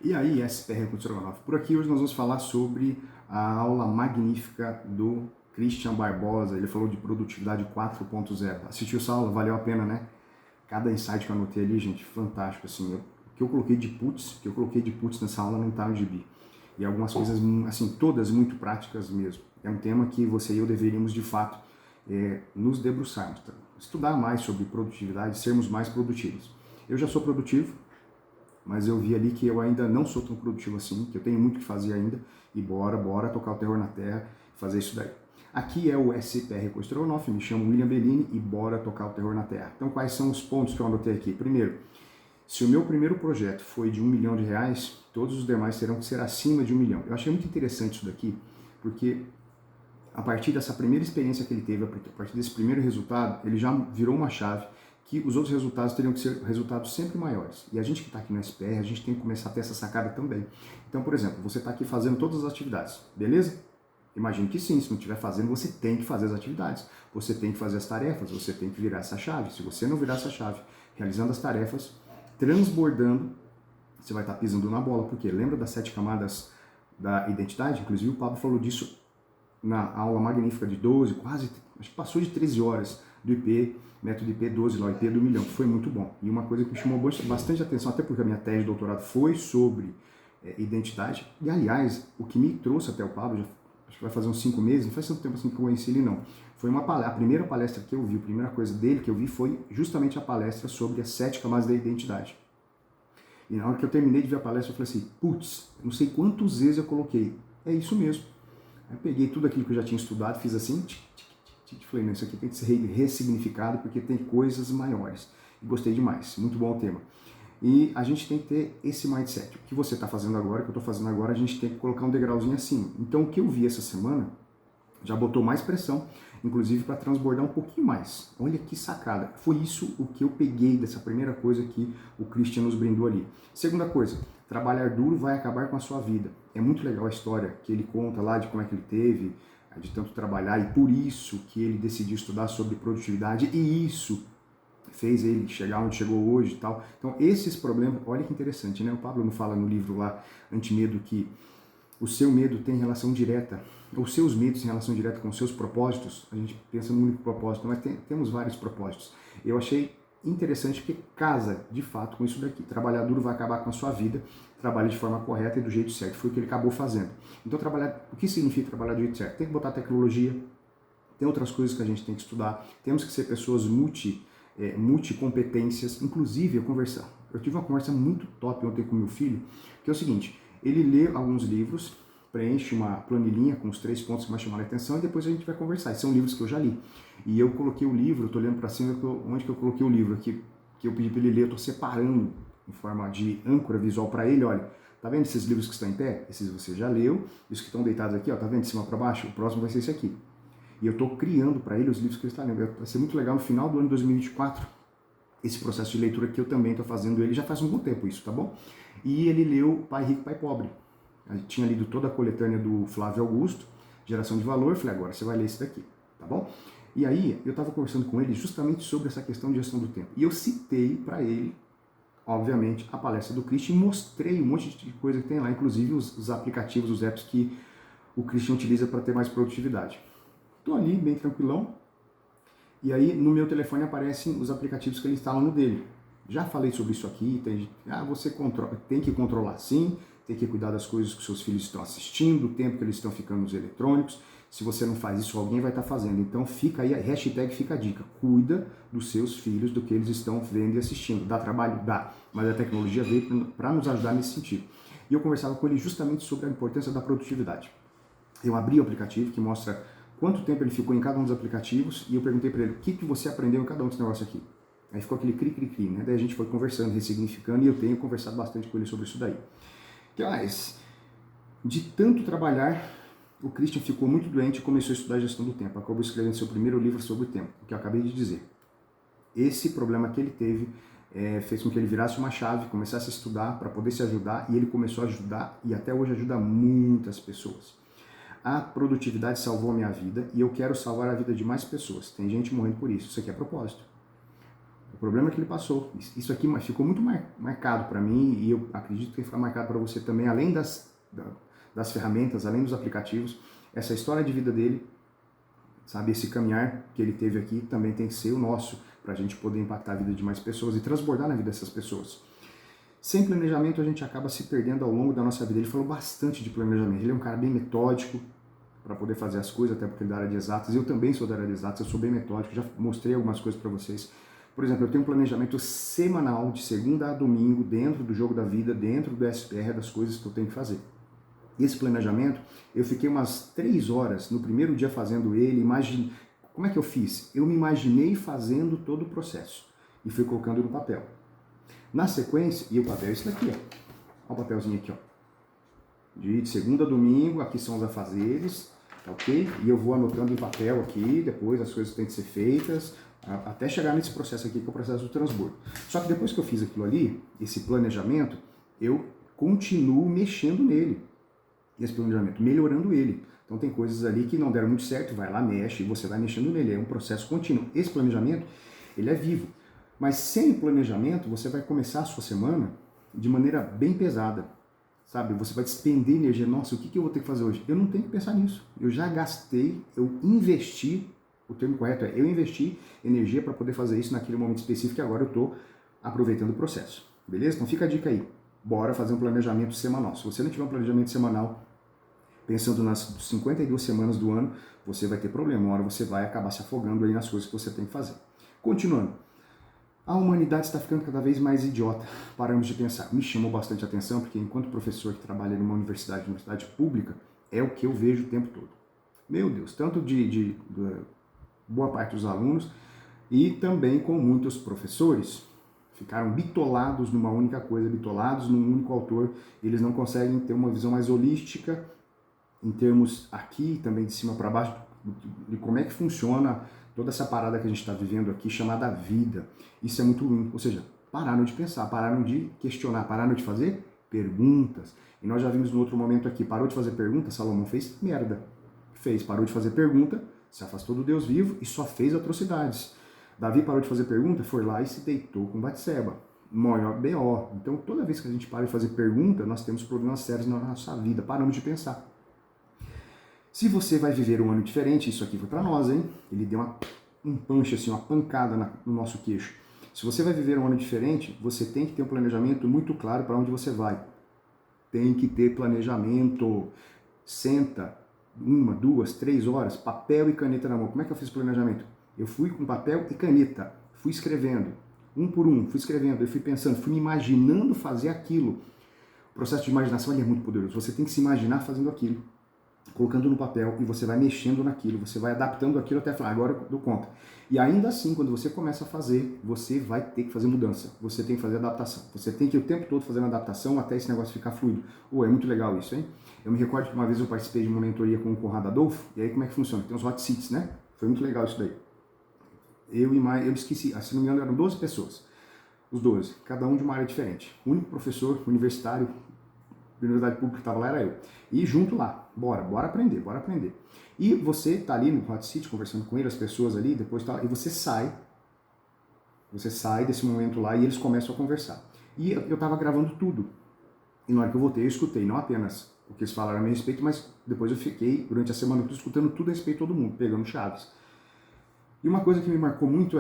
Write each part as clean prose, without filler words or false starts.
E aí, SPR Cultura Nova. Por aqui hoje nós vamos falar sobre a aula magnífica do Christian Barbosa. Ele falou de produtividade 4.0. Assistiu essa aula? Valeu a pena, né? Cada insight que eu anotei ali, gente, fantástico, assim. O que eu coloquei de puts nessa aula não tá no gibi. E algumas coisas, assim, todas muito práticas mesmo. É um tema que você e eu deveríamos, de fato, nos debruçarmos. Tá? Estudar mais sobre produtividade, sermos mais produtivos. Eu já sou produtivo, mas eu vi ali que eu ainda não sou tão produtivo assim, que eu tenho muito o que fazer ainda, e bora tocar o terror na terra e fazer isso daí. Aqui é o SPR Coistronoff, me chamo William Bellini e bora tocar o terror na terra. Então quais são os pontos que eu anotei aqui? Primeiro, se o meu primeiro projeto foi de R$1 milhão, todos os demais terão que ser acima de 1 milhão. Eu achei muito interessante isso daqui, porque a partir dessa primeira experiência que ele teve, a partir desse primeiro resultado, ele já virou uma chave que os outros resultados teriam que ser resultados sempre maiores. E a gente que está aqui no SPR, a gente tem que começar a ter essa sacada também. Então, por exemplo, você está aqui fazendo todas as atividades, beleza? Imagino que sim, se não estiver fazendo, você tem que fazer as atividades, você tem que fazer as tarefas, você tem que virar essa chave. Se você não virar essa chave, realizando as tarefas, transbordando, você vai estar pisando na bola, porque lembra das 7 camadas da identidade? Inclusive o Pablo falou disso na aula magnífica de 12, quase, acho que passou de 13 horas do IP, método IP12, lá, o IP do milhão, que foi muito bom. E uma coisa que me chamou bastante atenção, até porque a minha tese de doutorado foi sobre identidade, e aliás, o que me trouxe até o Pablo, já, acho que vai fazer uns 5 meses, não faz tanto tempo assim que eu conheci ele não, foi a primeira palestra que eu vi, a primeira coisa dele que eu vi foi justamente a palestra sobre as 7 camadas da identidade. E na hora que eu terminei de ver a palestra, eu falei assim, putz, não sei quantas vezes eu coloquei, é isso mesmo. Aí eu peguei tudo aquilo que eu já tinha estudado, fiz assim, falei, não, isso aqui tem que ser ressignificado porque tem coisas maiores. E gostei demais, muito bom o tema. E a gente tem que ter esse mindset. O que você está fazendo agora, o que eu estou fazendo agora, a gente tem que colocar um degrauzinho acima. Então o que eu vi essa semana já botou mais pressão, inclusive para transbordar um pouquinho mais. Olha que sacada. Foi isso o que eu peguei dessa primeira coisa que o Christian nos brindou ali. Segunda coisa, trabalhar duro vai acabar com a sua vida. É muito legal a história que ele conta lá de como é que ele teve, de tanto trabalhar, e por isso que ele decidiu estudar sobre produtividade, e isso fez ele chegar onde chegou hoje e tal. Então esses problemas, olha que interessante, né? O Pablo não fala no livro lá, Antimedo, que o seu medo tem relação direta, os seus medos têm relação direta com os seus propósitos. A gente pensa num único propósito, mas temos vários propósitos. Eu achei interessante porque casa, de fato, com isso daqui. Trabalhar duro vai acabar com a sua vida, trabalhe de forma correta e do jeito certo. Foi o que ele acabou fazendo. Então, o que significa trabalhar do jeito certo? Tem que botar tecnologia, tem outras coisas que a gente tem que estudar, temos que ser pessoas multicompetências. Inclusive, eu tive uma conversa muito top ontem com meu filho, que é o seguinte, ele lê alguns livros, preenche uma planilhinha com os 3 pontos que mais chamaram a atenção e depois a gente vai conversar. E são livros que eu já li. E eu coloquei o livro, estou olhando para cima, onde que eu coloquei o livro aqui, que eu pedi para ele ler, eu estou separando em forma de âncora visual para ele, olha, tá vendo esses livros que estão em pé? Esses você já leu, e os que estão deitados aqui, ó, tá vendo de cima para baixo? O próximo vai ser esse aqui. E eu estou criando para ele os livros que ele está lendo. Vai ser muito legal no final do ano de 2024, esse processo de leitura que eu também estou fazendo ele, já faz um bom tempo isso, tá bom? E ele leu Pai Rico, Pai Pobre. Eu tinha lido toda a coletânea do Flávio Augusto, Geração de Valor, falei, agora você vai ler esse daqui, tá bom? E aí, eu estava conversando com ele justamente sobre essa questão de gestão do tempo. E eu citei para ele, obviamente, a palestra do Christian e mostrei um monte de coisa que tem lá, inclusive os aplicativos, os apps que o Christian utiliza para ter mais produtividade. Estou ali, bem tranquilão, e aí no meu telefone aparecem os aplicativos que ele instala no dele. Já falei sobre isso aqui, você tem que controlar sim, tem que cuidar das coisas que seus filhos estão assistindo, o tempo que eles estão ficando nos eletrônicos. Se você não faz isso, alguém vai estar fazendo. Então fica aí, hashtag fica a dica. Cuida dos seus filhos, do que eles estão vendo e assistindo. Dá trabalho? Dá. Mas a tecnologia veio para nos ajudar nesse sentido. E eu conversava com ele justamente sobre a importância da produtividade. Eu abri o aplicativo que mostra quanto tempo ele ficou em cada um dos aplicativos e eu perguntei para ele, o que você aprendeu em cada um desse negócio aqui? Aí ficou aquele cri-cri-cri, né? Daí a gente foi conversando, ressignificando, e eu tenho conversado bastante com ele sobre isso daí. Que mais? De tanto trabalhar, o Christian ficou muito doente e começou a estudar gestão do tempo. Acabou escrevendo seu primeiro livro sobre o tempo, o que eu acabei de dizer. Esse problema que ele teve fez com que ele virasse uma chave, começasse a estudar para poder se ajudar, e ele começou a ajudar e até hoje ajuda muitas pessoas. A produtividade salvou a minha vida e eu quero salvar a vida de mais pessoas. Tem gente morrendo por isso. Isso aqui é propósito. O problema é que ele passou. Isso aqui ficou muito marcado para mim e eu acredito que vai ficar marcado para você também, além das ferramentas, além dos aplicativos. Essa história de vida dele, sabe, esse caminhar que ele teve aqui também tem que ser o nosso, para a gente poder impactar a vida de mais pessoas e transbordar na vida dessas pessoas. Sem planejamento a gente acaba se perdendo ao longo da nossa vida. Ele falou bastante de planejamento. Ele é um cara bem metódico para poder fazer as coisas, até porque ele é da área de exatas. Eu também sou da área de exatas, eu sou bem metódico, já mostrei algumas coisas para vocês. Por exemplo, eu tenho um planejamento semanal, de segunda a domingo, dentro do jogo da vida, dentro do SPR, das coisas que eu tenho que fazer. Esse planejamento, eu fiquei umas 3 horas no primeiro dia fazendo ele. Como é que eu fiz? Eu me imaginei fazendo todo o processo e fui colocando no papel. Na sequência, e o papel é esse daqui, ó. Olha o papelzinho aqui, ó. De segunda a domingo, aqui são os afazeres, ok? E eu vou anotando em papel aqui, depois as coisas que têm que ser feitas, até chegar nesse processo aqui, que é o processo do transbordo. Só que depois que eu fiz aquilo ali, esse planejamento, eu continuo mexendo nele, esse planejamento, melhorando ele. Então tem coisas ali que não deram muito certo, vai lá, mexe, e você vai mexendo nele, é um processo contínuo. Esse planejamento, ele é vivo. Mas sem planejamento, você vai começar a sua semana de maneira bem pesada, sabe? Você vai despender energia. Nossa, o que eu vou ter que fazer hoje? Eu não tenho que pensar nisso. Eu já gastei, eu investi, o termo correto é eu investi energia para poder fazer isso naquele momento específico e agora eu estou aproveitando o processo. Beleza? Então fica a dica aí. Bora fazer um planejamento semanal. Se você não tiver um planejamento semanal, pensando nas 52 semanas do ano, você vai ter problema. Uma hora você vai acabar se afogando aí nas coisas que você tem que fazer. Continuando. A humanidade está ficando cada vez mais idiota. Paramos de pensar. Me chamou bastante a atenção, porque enquanto professor que trabalha numa universidade pública, é o que eu vejo o tempo todo. Meu Deus, tanto de boa parte dos alunos e também com muitos professores. Ficaram bitolados numa única coisa, bitolados num único autor. Eles não conseguem ter uma visão mais holística em termos aqui, também de cima para baixo, de como é que funciona toda essa parada que a gente está vivendo aqui, chamada vida. Isso é muito ruim. Ou seja, pararam de pensar, pararam de questionar, pararam de fazer perguntas. E nós já vimos no outro momento aqui, parou de fazer pergunta, Salomão fez merda. Parou de fazer pergunta, se afastou do Deus vivo e só fez atrocidades. Davi parou de fazer pergunta, foi lá e se deitou com Batseba. Maior BO. Então, toda vez que a gente para de fazer pergunta, nós temos problemas sérios na nossa vida. Paramos de pensar. Se você vai viver um ano diferente, isso aqui foi para nós, hein? Ele deu um punch, assim, uma pancada no nosso queixo. Se você vai viver um ano diferente, você tem que ter um planejamento muito claro para onde você vai. Tem que ter planejamento. Senta 1, 2, 3 horas, papel e caneta na mão. Como é que eu fiz o planejamento? Eu fui com papel e caneta, fui escrevendo, um por um, fui escrevendo, eu fui pensando, fui me imaginando fazer aquilo. O processo de imaginação é muito poderoso. Você tem que se imaginar fazendo aquilo, colocando no papel, e você vai mexendo naquilo, você vai adaptando aquilo até falar, agora eu dou conta. E ainda assim, quando você começa a fazer, você vai ter que fazer mudança, você tem que fazer adaptação. Você tem que ir o tempo todo fazendo adaptação até esse negócio ficar fluido. É muito legal isso, hein? Eu me recordo que uma vez eu participei de uma mentoria com o Conrado Adolfo, e aí como é que funciona? Tem uns hot seats, né? Foi muito legal isso daí. Eu esqueci, se não me engano eram 12 pessoas, os 12, cada um de uma área diferente. O único professor universitário da universidade pública que estava lá era eu. E junto lá, bora aprender, bora aprender. E você tá ali no hot seat conversando com ele, as pessoas ali, depois tá, e você sai desse momento lá e eles começam a conversar. E eu estava gravando tudo. E na hora que eu voltei, eu escutei não apenas o que eles falaram a meu respeito, mas depois eu fiquei, durante a semana, escutando tudo a respeito de todo mundo, pegando chaves. E uma coisa que me marcou muito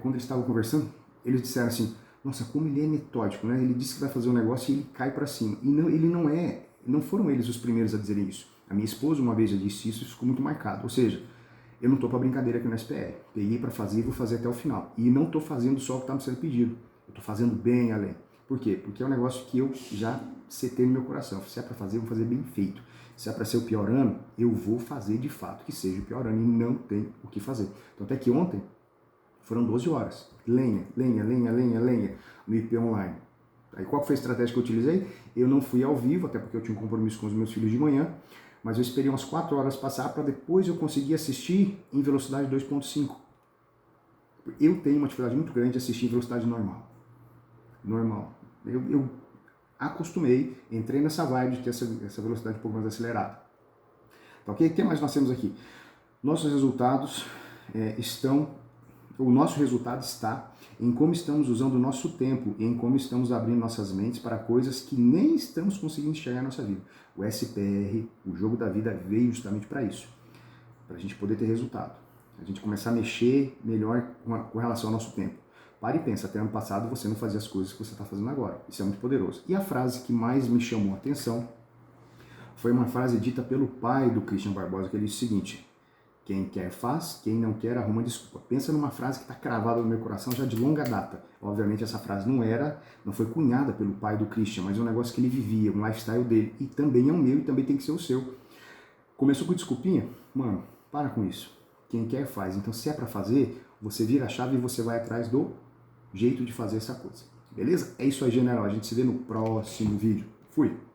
quando eles estavam conversando, eles disseram assim, nossa, como ele é metódico, né? Ele disse que vai fazer um negócio e ele cai para cima. E não foram eles os primeiros a dizerem isso. A minha esposa uma vez já disse isso e ficou muito marcado. Ou seja, eu não estou para brincadeira aqui no SPR. Peguei para fazer e vou fazer até o final. E não estou fazendo só o que está me sendo pedido. Eu estou fazendo bem além. Por quê? Porque é um negócio que eu já setei no meu coração. Se é para fazer, eu vou fazer bem feito. Se é para ser o pior ano, eu vou fazer de fato que seja o pior ano. E não tem o que fazer. Então até que ontem foram 12 horas. Lenha, no IP online. Aí qual foi a estratégia que eu utilizei? Eu não fui ao vivo, até porque eu tinha um compromisso com os meus filhos de manhã, mas eu esperei umas 4 horas passar para depois eu conseguir assistir em velocidade 2.5. Eu tenho uma dificuldade muito grande de assistir em velocidade normal. Eu acostumei, entrei nessa vibe de ter essa velocidade um pouco mais acelerada. Tá ok? O que mais nós temos aqui? Nossos resultados estão o nosso resultado está em como estamos usando o nosso tempo e em como estamos abrindo nossas mentes para coisas que nem estamos conseguindo enxergar na nossa vida. O SPR, o jogo da vida, veio justamente para isso, para a gente poder ter resultado. A gente começar a mexer melhor com relação ao nosso tempo. Pare e pensa, até ano passado você não fazia as coisas que você está fazendo agora. Isso é muito poderoso. E a frase que mais me chamou a atenção foi uma frase dita pelo pai do Christian Barbosa, que ele disse o seguinte: quem quer faz, quem não quer arruma desculpa. Pensa numa frase que está cravada no meu coração já de longa data. Obviamente essa frase não foi cunhada pelo pai do Christian, mas é um negócio que ele vivia, um lifestyle dele. E também é o meu e também tem que ser o seu. Começou com desculpinha? Mano, para com isso. Quem quer faz. Então se é para fazer, você vira a chave e você vai atrás do jeito de fazer essa coisa. Beleza? É isso aí, general. A gente se vê no próximo vídeo. Fui!